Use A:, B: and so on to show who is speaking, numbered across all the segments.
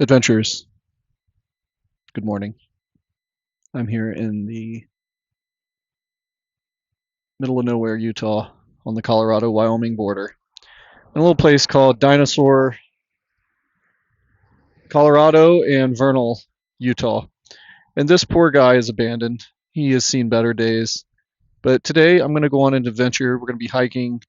A: Adventurers, good morning. I'm here in the middle of nowhere, Utah, on the Colorado-Wyoming border. In a little place called Dinosaur, Colorado, and Vernal, Utah. And this poor guy is abandoned. He has seen better days. But today I'm going to go on an adventure. We're going to be hiking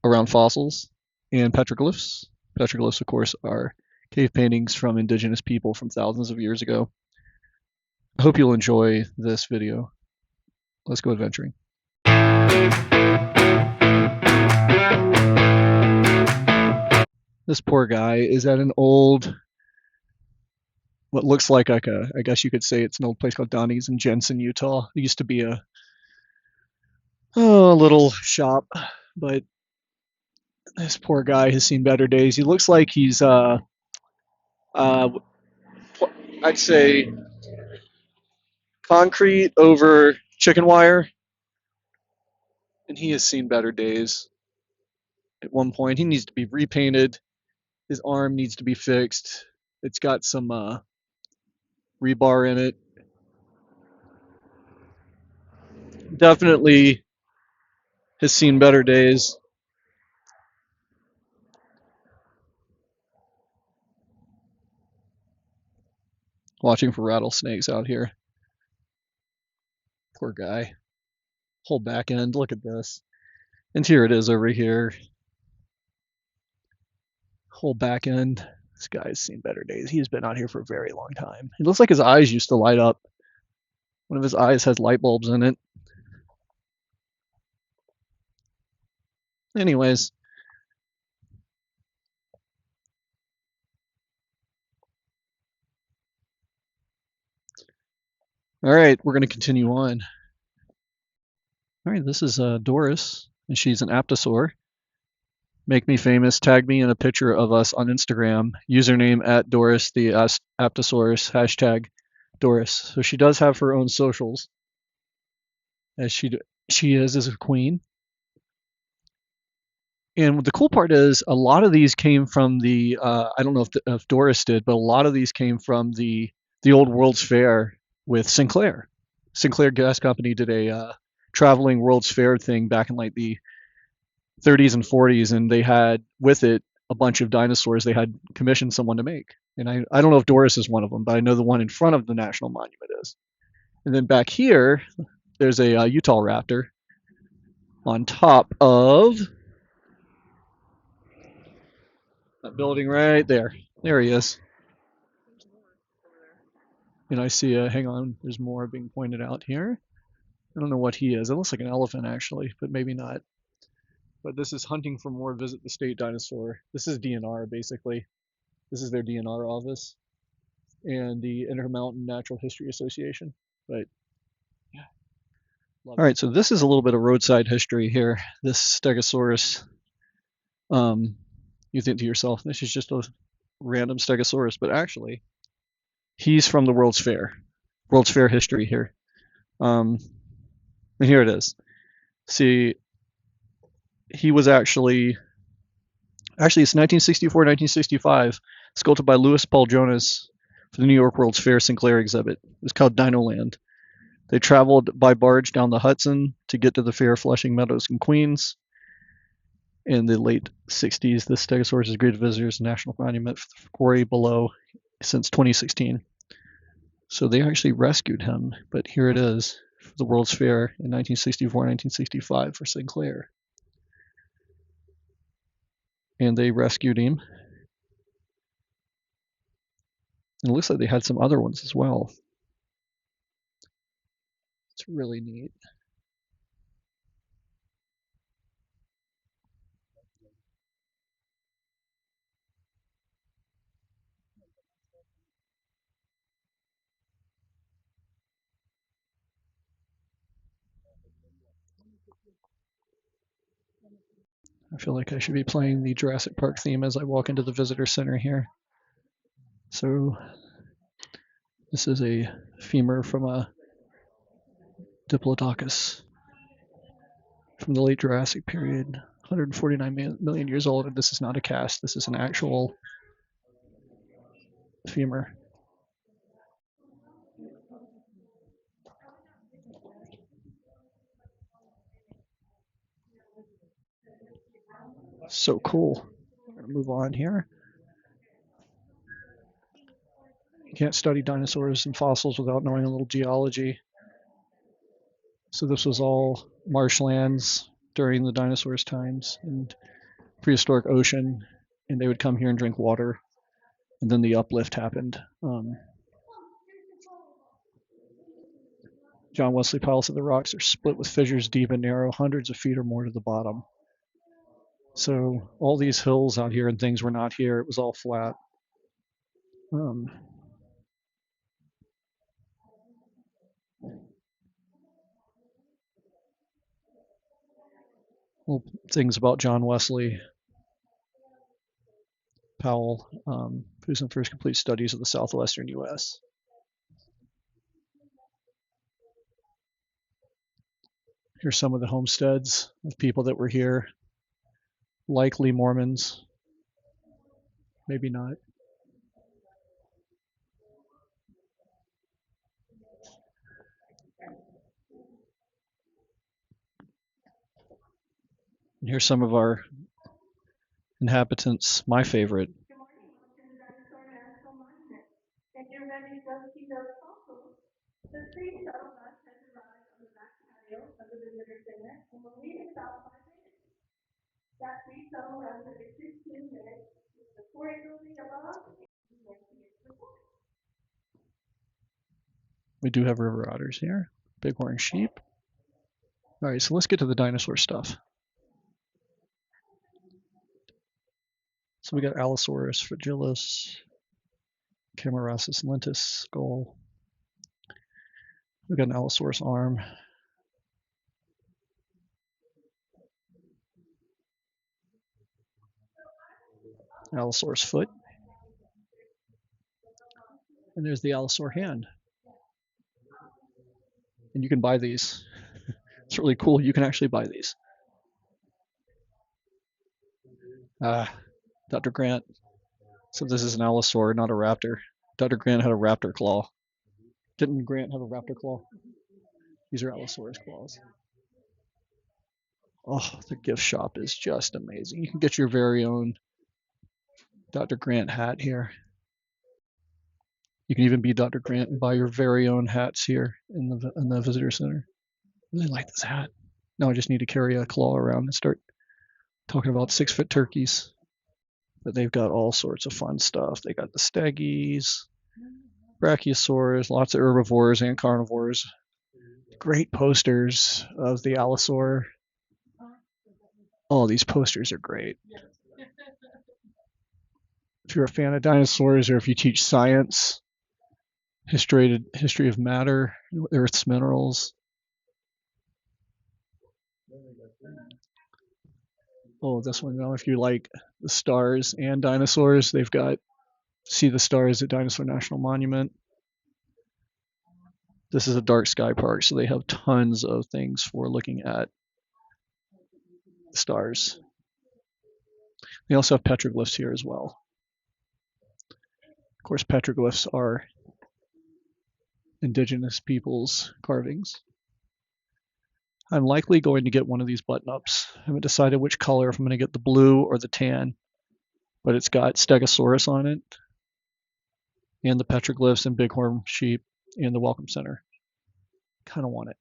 A: around fossils and petroglyphs. Petroglyphs, of course, are cave paintings from indigenous people from thousands of years ago. I hope you'll enjoy this video. Let's go adventuring. This poor guy is at an old, what looks like a, I guess you could say it's an old place called Donnie's in Jensen, Utah. It used to be a little shop, but this poor guy has seen better days. He looks like he's uh, I'd say concrete over chicken wire, and he has seen better days. At one point, he needs to be repainted. His arm needs to be fixed. It's got some rebar in it. Definitely has seen better days. Watching for rattlesnakes out here. Poor guy. Whole back end. Look at this. And here it is over here. Whole back end. This guy's seen better days. He's been out here for a very long time. It looks like his eyes used to light up. One of his eyes has light bulbs in it. Anyways. All right, we're going to continue on. All right, this is Doris, and she's an aptosaur. Make me famous. Tag me in a picture of us on Instagram. Username at Doris the Aptosaurus. Hashtag Doris. So she does have her own socials, as she is as a queen. And the cool part is, a lot of these came from the I don't know if Doris did, but a lot of these came from the old World's Fair with Sinclair. Sinclair Gas Company did a traveling World's Fair thing back in like the 30s and 40s, and they had with it a bunch of dinosaurs they had commissioned someone to make. And I don't know if Doris is one of them, but I know the one in front of the National Monument is. And then back here, there's a Utah raptor on top of that building right there. There he is. And I see hang on, there's more being pointed out here. I don't know what he is. It looks like an elephant actually, but maybe not. But this is hunting for more. Visit the state dinosaur. This is DNR basically. This is their DNR office and the Intermountain Natural History Association. But yeah. All right, so this is a little bit of roadside history here. This Stegosaurus, you think to yourself, this is just a random Stegosaurus, but actually, he's from the World's Fair. World's Fair history here. And here it is. See, he was actually it's 1964, 1965, sculpted by Louis Paul Jonas for the New York World's Fair Sinclair exhibit. It was called Dinoland. They traveled by barge down the Hudson to get to the fair Flushing Meadows in Queens. In the late 60s, the Stegosaurus is greeted visitors National Monument for the quarry below since 2016. So they actually rescued him, but here it is for the World's Fair in 1964, 1965 for Sinclair. And they rescued him. And it looks like they had some other ones as well. It's really neat. I feel like I should be playing the Jurassic Park theme as I walk into the visitor center here. So this is a femur from a Diplodocus from the late Jurassic period, 149 million years old, and this is not a cast. This is an actual femur. So cool. I'm going to move on here. You can't study dinosaurs and fossils without knowing a little geology. So this was all marshlands during the dinosaurs' times and prehistoric ocean, and they would come here and drink water, and then the uplift happened. John Wesley piles of the rocks are split with fissures deep and narrow, hundreds of feet or more to the bottom. So all these hills out here and things were not here. It was all flat. Well, things about John Wesley Powell, who's in first complete studies of the southwestern U.S. Here's some of the homesteads of people that were here, likely Mormons, maybe not. And here's some of our inhabitants, my favorite.
B: Good morning, welcome to the Dinosaur National Monument. If you're ready to go see those fossils, the free shuttle bus has arrived on the back patio of the visitor center and will leave at about 5 minutes. That free shuttle runs every 15 minutes with the tour building above and next to its report.
A: We do have river otters here, bighorn sheep. All right, so let's get to the dinosaur stuff. So we got Allosaurus fragilis, Camarasus lentis skull. We got an Allosaurus arm. Allosaurus foot. And there's the Allosaur hand. And you can buy these. It's really cool. You can actually buy these. Dr. Grant. So this is an Allosaur, not a raptor. Dr. Grant had a raptor claw. Didn't Grant have a raptor claw? These are Allosaurus claws. Oh, the gift shop is just amazing. You can get your very own Dr. Grant hat here. You can even be Dr. Grant and buy your very own hats here in the visitor center. I really like this hat. Now I just need to carry a claw around and start talking about 6-foot turkeys. But they've got all sorts of fun stuff. They got the steggies, brachiosaurs, lots of herbivores and carnivores. Great posters of the Allosaur. Oh, these posters are great. If you're a fan of dinosaurs or if you teach science, history of matter, Earth's minerals. Oh, this one now, if you like the stars and dinosaurs, they've got see the stars at Dinosaur National Monument. This is a dark sky park, so they have tons of things for looking at the stars. They also have petroglyphs here as well. Of course, petroglyphs are indigenous peoples' carvings. I'm likely going to get one of these button-ups. I haven't decided which color, if I'm going to get the blue or the tan, but it's got Stegosaurus on it, and the petroglyphs and bighorn sheep and the welcome center. Kind of want it.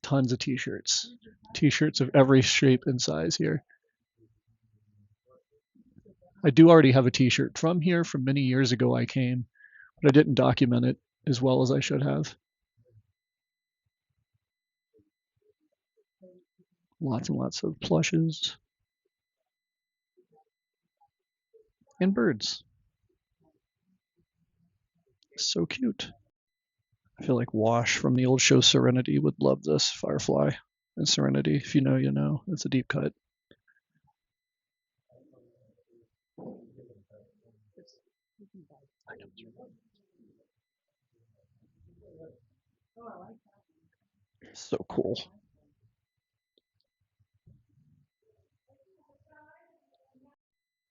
A: Tons of t-shirts. T-shirts of every shape and size here. I do already have a t-shirt from here from many years ago I came, but I didn't document it as well as I should have. Lots and lots of plushes. And birds. So cute. I feel like Wash from the old show Serenity would love this Firefly and Serenity. If you know, you know. It's a deep cut. So cool.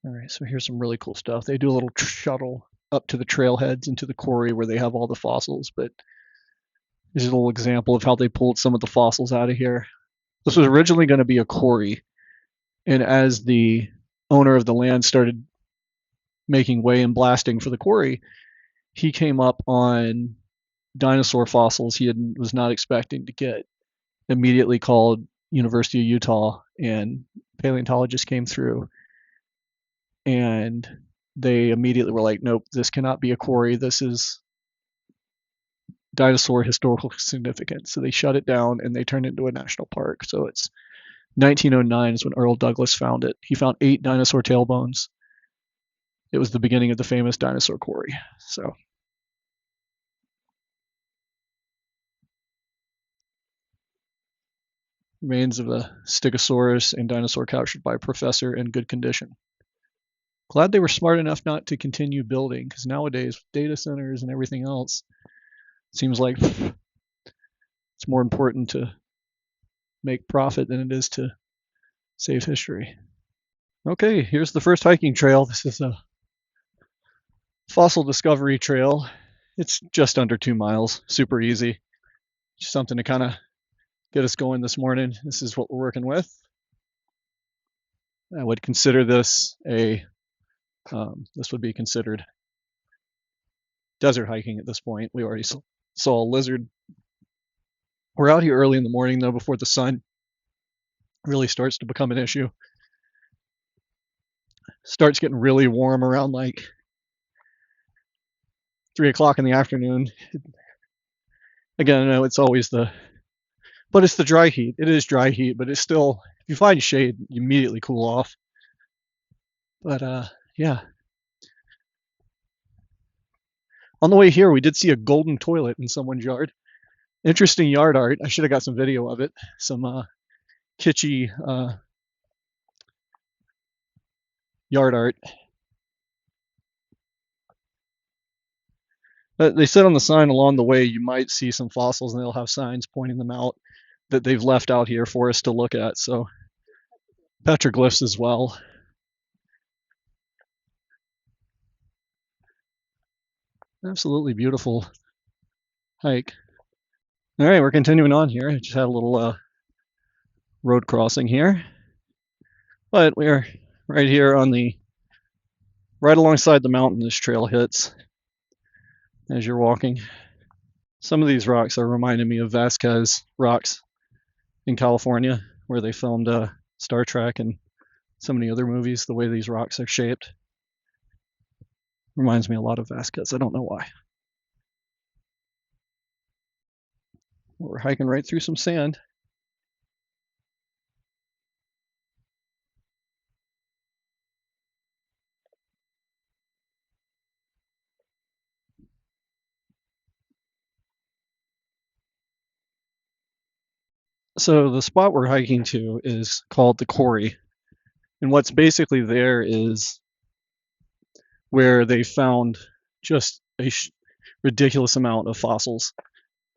A: All right, so here's some really cool stuff. They do a little shuttle up to the trailheads into the quarry where they have all the fossils, but here's a little example of how they pulled some of the fossils out of here. This was originally going to be a quarry, and as the owner of the land started making way and blasting for the quarry, he came up on dinosaur fossils was not expecting to get. Immediately called University of Utah, and paleontologists came through, and they immediately were like, nope, this cannot be a quarry. This is dinosaur historical significance. So they shut it down and they turned it into a national park. So it's 1909 is when Earl Douglas found it. He found 8 dinosaur tailbones. It was the beginning of the famous dinosaur quarry. So remains of a stegosaurus and dinosaur captured by a professor in good condition. Glad they were smart enough not to continue building, because nowadays with data centers and everything else, it seems like it's more important to make profit than it is to save history. Okay, here's the first hiking trail. This is a fossil discovery trail. It's just under 2 miles, super easy. Just something to kind of get us going this morning. This is what we're working with. I would consider this this would be considered desert hiking at this point. We already saw a lizard. We're out here early in the morning though, before the sun really starts to become an issue. Starts getting really warm around like 3 o'clock in the afternoon. Again, I know it's always but it's the dry heat. It is dry heat, but it's still, if you find shade, you immediately cool off. But yeah. On the way here, we did see a golden toilet in someone's yard. Interesting yard art. I should have got some video of it. Some kitschy yard art. But they said on the sign along the way you might see some fossils, and they'll have signs pointing them out that they've left out here for us to look at. So petroglyphs as well. Absolutely beautiful hike. All right, we're continuing on here. I just had a little road crossing here, but we're right here on right alongside the mountain this trail hits as you're walking. Some of these rocks are reminding me of Vasquez rocks in California, where they filmed Star Trek and so many other movies. The way these rocks are shaped reminds me a lot of Vasquez. I don't know why. We're hiking right through some sand. So the spot we're hiking to is called the Quarry. And what's basically there is where they found just a ridiculous amount of fossils.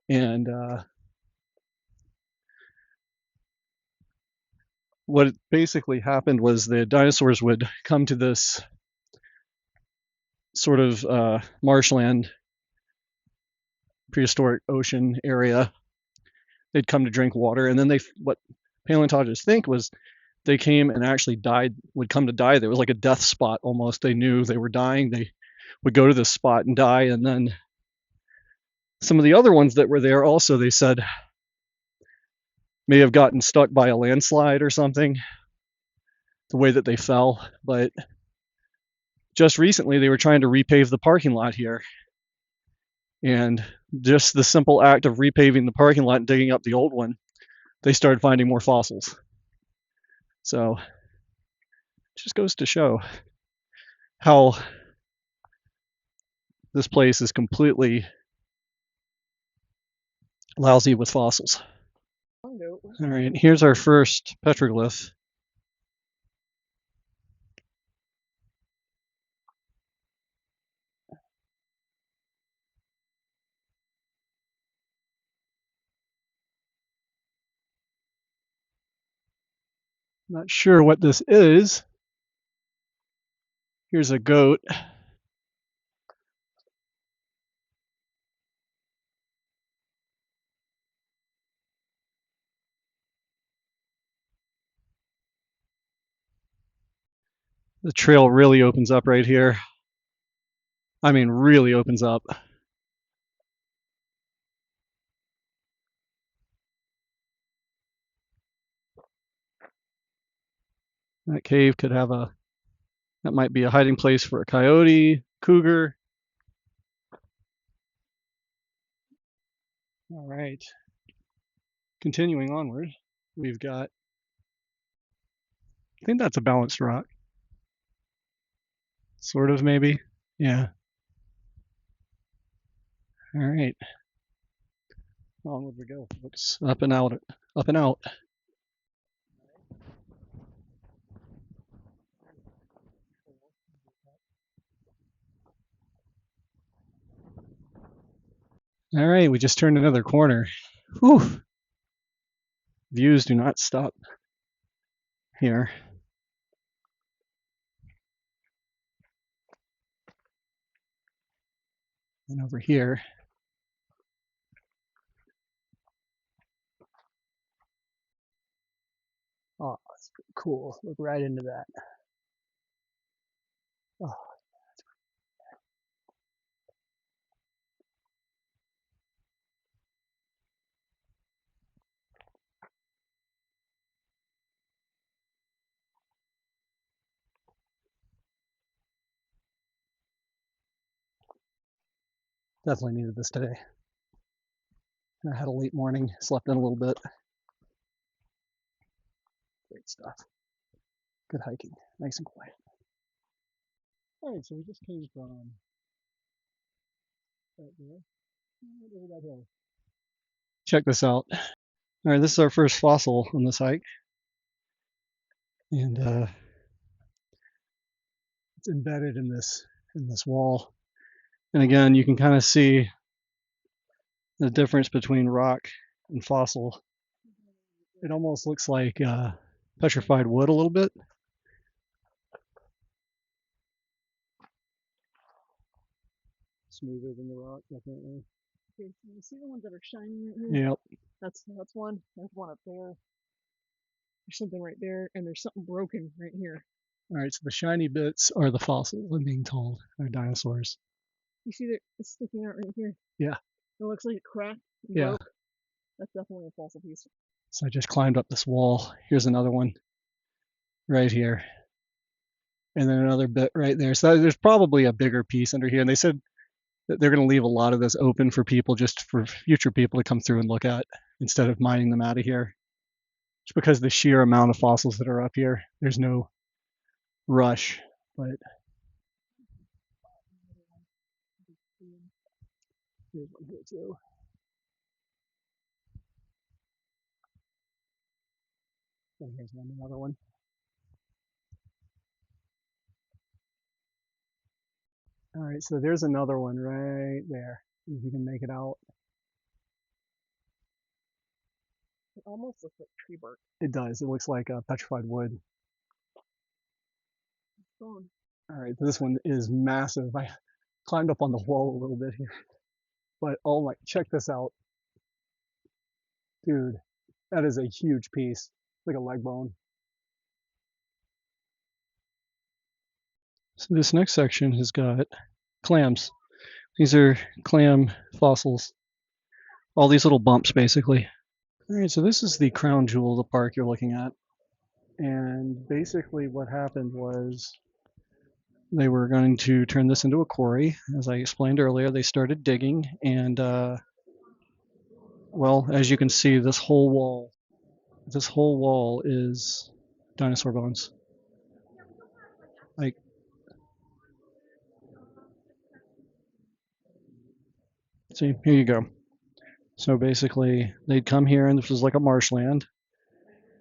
A: And what basically happened was the dinosaurs would come to this sort of marshland, prehistoric ocean area. They'd come to drink water, and then what paleontologists think was they came and actually died, would come to die. There was like a death spot almost. They knew they were dying. They would go to this spot and die. And then some of the other ones that were there also, they said, may have gotten stuck by a landslide or something, the way that they fell. But just recently, they were trying to repave the parking lot here. And just the simple act of repaving the parking lot and digging up the old one, they started finding more fossils. So it just goes to show how this place is completely lousy with fossils. All right, here's our first petroglyph. Not sure what this is. Here's a goat. The trail really opens up right here. I mean, really opens up. That cave could have that might be a hiding place for a coyote, cougar. All right. Continuing onward, we've got, I think that's a balanced rock. Sort of, maybe. Yeah. All right. Onward we go, folks. Up and out. Up and out. All right, we just turned another corner. Whew. Views do not stop here. And over here. Oh, that's pretty cool. Look right into that. Oh, definitely needed this today. I had a late morning, slept in a little bit. Great stuff. Good hiking, nice and quiet. All right, so we just came from right there, right over that hill. Check this out. All right, this is our first fossil on this hike, and it's embedded in this wall. And again, you can kind of see the difference between rock and fossil. It almost looks like petrified wood a little bit. Smoother than the rock, definitely.
B: Okay, so you see the ones that are shiny right here?
A: Yep.
B: That's one. There's one up there. There's something right there, and there's something broken right here.
A: All right, so the shiny bits are the fossils, I'm being told. They're dinosaurs.
B: You see that it's sticking out right here?
A: Yeah.
B: It looks like it cracked and
A: Yeah.
B: broke. That's definitely a fossil piece.
A: So I just climbed up this wall. Here's another one right here. And then another bit right there. So there's probably a bigger piece under here. And they said that they're going to leave a lot of this open for people, just for future people to come through and look at instead of mining them out of here. Just because the sheer amount of fossils that are up here, there's no rush. But here's one here too. And here's another one. All right, so there's another one right there. If you can make it out.
B: It almost looks like tree bark.
A: It does. It looks like petrified wood.
B: It's gone.
A: All right, this one is massive. I climbed up on the wall a little bit here. But oh my, check this out. Dude, that is a huge piece. Like a leg bone. So this next section has got clams. These are clam fossils. All these little bumps, basically. All right, so this is the crown jewel of the park you're looking at. And basically what happened was they were going to turn this into a quarry. As I explained earlier, they started digging, and well, as you can see, this whole wall is dinosaur bones. Like, see, here you go. So basically, they'd come here, and this was like a marshland,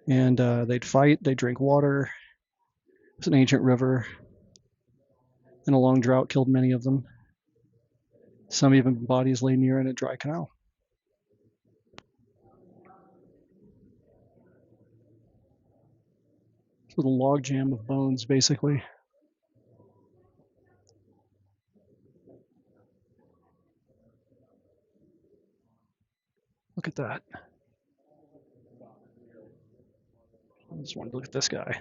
A: and they'd fight, they'd drink water. It's an ancient river, and a long drought killed many of them. Some even bodies lay near in a dry canal. So the log jam of bones, basically. Look at that. I just wanted to look at this guy.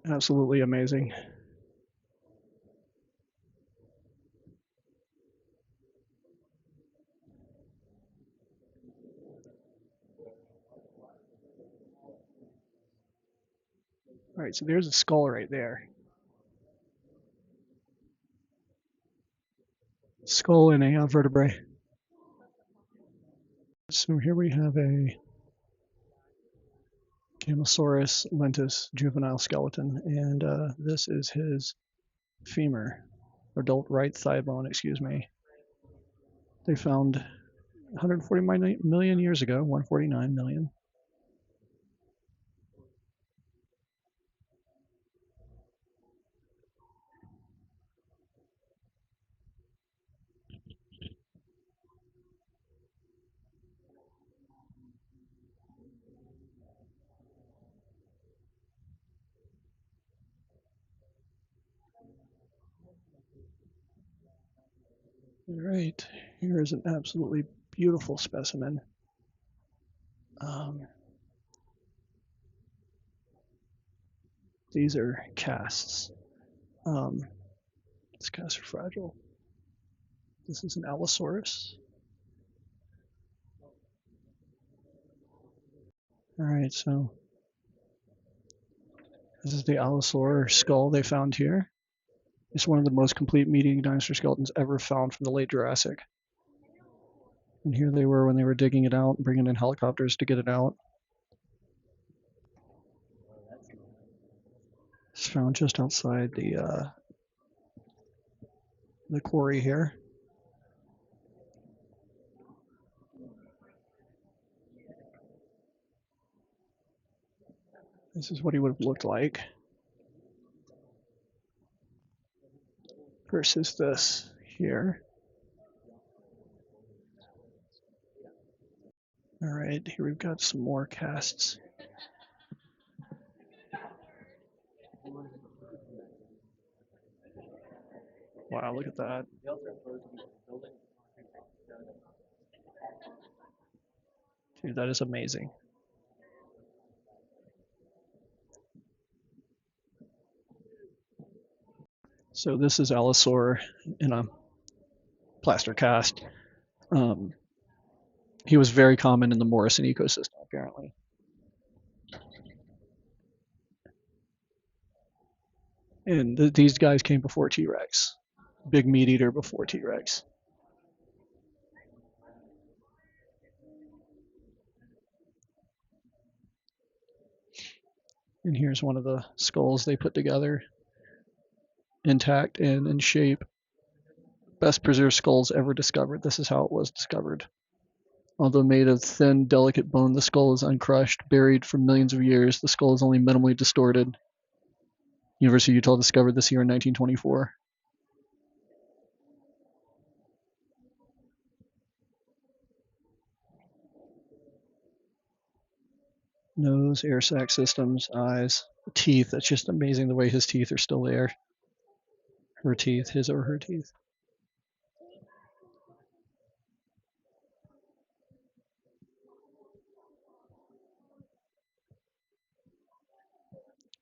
A: Absolutely amazing. All right, so there's a skull right there. Skull and a vertebrae. So here we have a Camosaurus lentus juvenile skeleton, and this is his femur, adult right thigh bone, excuse me. They found 140 million years ago, 149 million. All right, here is an absolutely beautiful specimen. These are casts. These casts are fragile. This is an Allosaurus. All right, so this is the Allosaur skull they found here. It's one of the most complete meat-eating dinosaur skeletons ever found from the late Jurassic. And here they were when they were digging it out, bringing in helicopters to get it out. It's found just outside the quarry here. This is what he would have looked like versus this here. All right, here we've got some more casts. Wow, look at that. Dude, that is amazing. So this is Allosaur in a plaster cast. He was very common in the Morrison ecosystem, apparently. And these guys came before T-Rex. Big meat eater before T-Rex. And here's one of the skulls they put together, intact and in shape. Best preserved skulls ever discovered. This is how it was discovered. Although made of thin, delicate bone, the skull is uncrushed, buried for millions of years. The skull is only minimally distorted. University of Utah discovered this here in 1924. Nose, air sac systems, eyes, teeth. That's just amazing the way his teeth are still there. Her teeth, his or her teeth.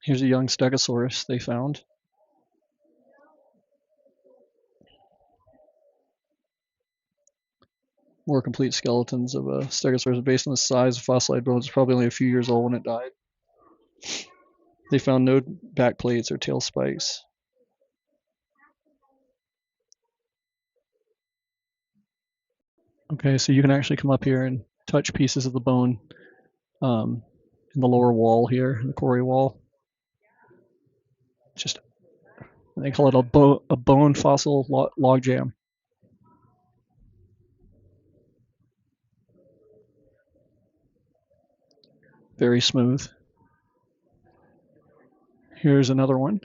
A: Here's a young Stegosaurus they found. More complete skeletons of a Stegosaurus based on the size of fossilized bones. It's probably only a few years old when it died. They found no back plates or tail spikes. Okay, so you can actually come up here and touch pieces of the bone in the lower wall here, the quarry wall. Just they call it a bone fossil log jam. Very smooth. Here's another one.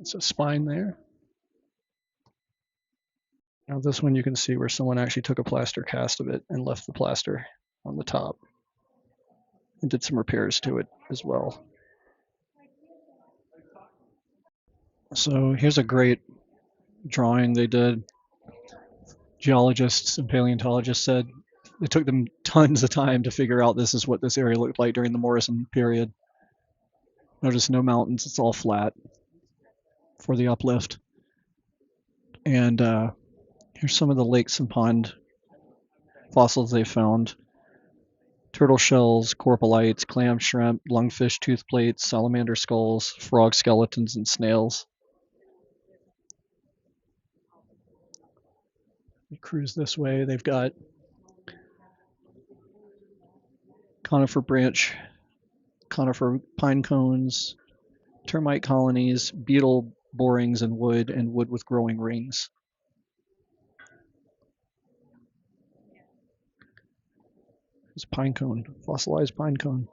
A: It's a spine there. Now this one you can see where someone actually took a plaster cast of it and left the plaster on the top and did some repairs to it as well. So here's a great drawing they did. Geologists and paleontologists said it took them tons of time to figure out this is what this area looked like during the Morrison period. Notice no mountains, it's all flat for the uplift. And here's some of the lakes and pond fossils they found. Turtle shells, corpalites, clam, shrimp, lungfish tooth plates, salamander skulls, frog skeletons, and snails. We cruise this way. They've got conifer branch, conifer pine cones, termite colonies, beetle borings in wood, and wood with growing rings. It's pine cone, fossilized pine cone.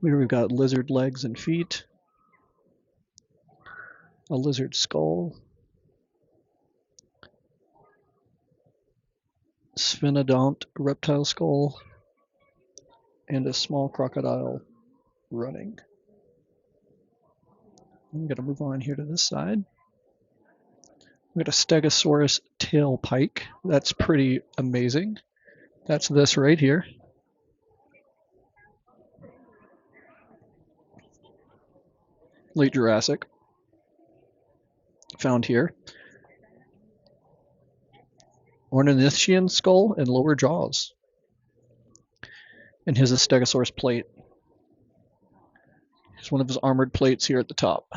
A: Here we've got lizard legs and feet, a lizard skull, sphenodont reptile skull, and a small crocodile running. I'm going to move on here to this side. We've got a Stegosaurus tail pike. That's pretty amazing. That's this right here. Late Jurassic. Found here. Ornithischian skull and lower jaws. And here's a Stegosaurus plate. Here's one of his armored plates here at the top.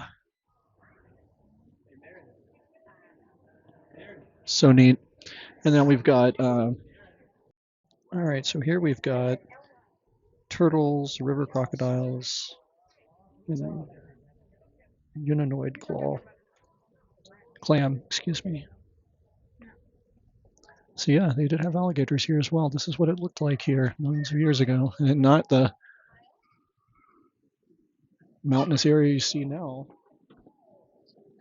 A: So neat. And then we've got, all right, so here we've got turtles, river crocodiles, and then uninoid clam, excuse me. So yeah, they did have alligators here as well. This is what it looked like here millions of years ago, and not the mountainous area you see now.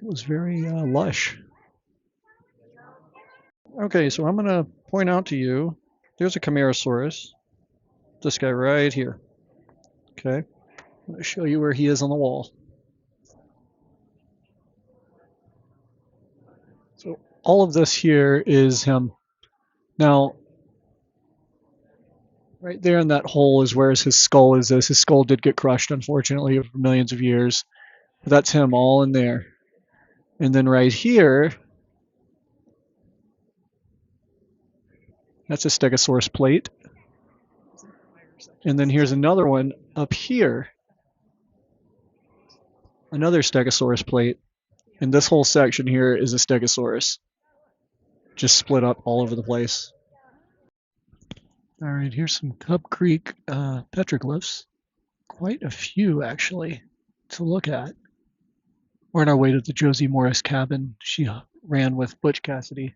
A: It was very lush. Okay, so I'm going to point out to you, there's a Camarasaurus, this guy right here. Okay, I'm going to show you where he is on the wall. So all of this here is him. Now, right there in that hole is where his skull is. His skull did get crushed, unfortunately, over millions of years. But that's him all in there. And then right here, that's a Stegosaurus plate. And then here's another one up here. Another Stegosaurus plate. And this whole section here is a Stegosaurus. Just split up all over the place. All right, here's some Cub Creek petroglyphs. Quite a few, actually, to look at. We're on our way to the Josie Morris cabin. She ran with Butch Cassidy.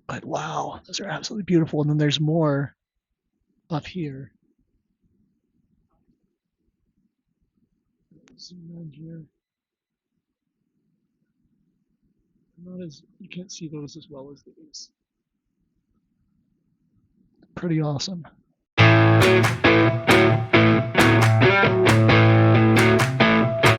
A: But wow, those are absolutely beautiful. And then there's more up here. Zoom in here. Not as, you can't see those as well as these. Pretty awesome.